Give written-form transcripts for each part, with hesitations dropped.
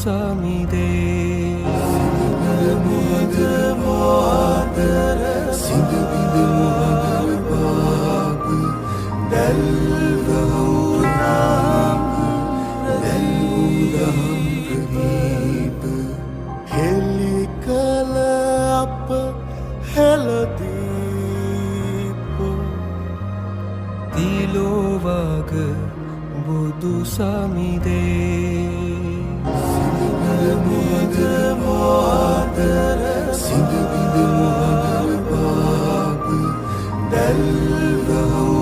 samide මුහද Matara සිඳ බිඳ මුහද බාග දැල්වහුරාම් දැල්වුදහම් ප්‍රදීප හෙලි කල අප හෙලදීප තිලෝවග බුදු samide මුහද මාතර සිඳ බිඳ මුහද බාග දැල්වහුරාම්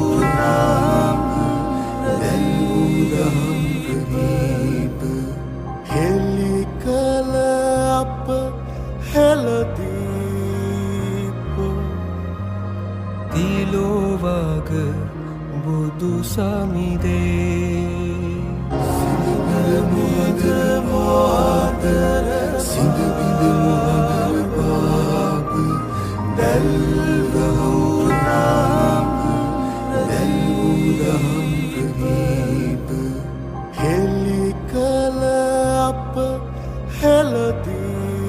දැල්වුදහම් ප්‍රදීප හෙලි කල අප හෙලදීප තිලෝවග බුදු samide මුහද මාතර සිඳ බිඳ මුහද බාග දැල්වහුරාම් දැල්වුදහම් ප්‍රදීප හෙලි කල අප හෙලදීප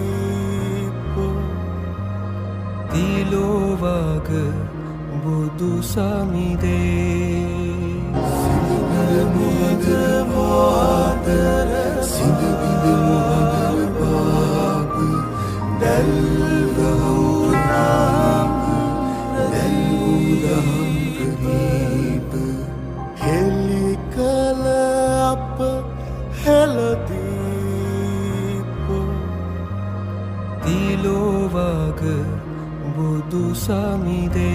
තිලෝවග බුදු samide මුහද මාතර සිඳ බිඳ මුහද බාග දැල්වහුරාම් දැල්වුදහම් ප්‍රදීප හෙලි කල අප හෙලදීප තිලෝවග බුදු samide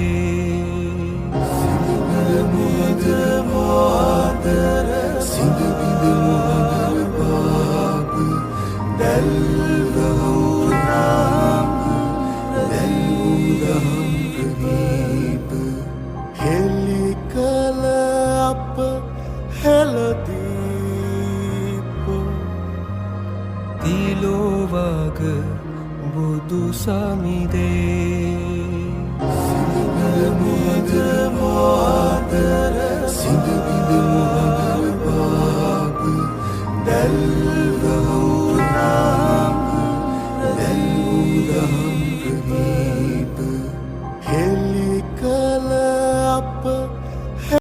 මුහද මාතර සිඳ බිඳ මුහද බාග දැල්වහුරාම් දැල්වුදහම් ප්‍රදීප හෙලි කල අප හෙලදීප තිලෝවග බුදු samide මුහද මාතර සිඳ බිඳ මුහද බාග දැල්වහුරාම් දැල්වුදහම් ප්‍රදීප හෙලි කල අප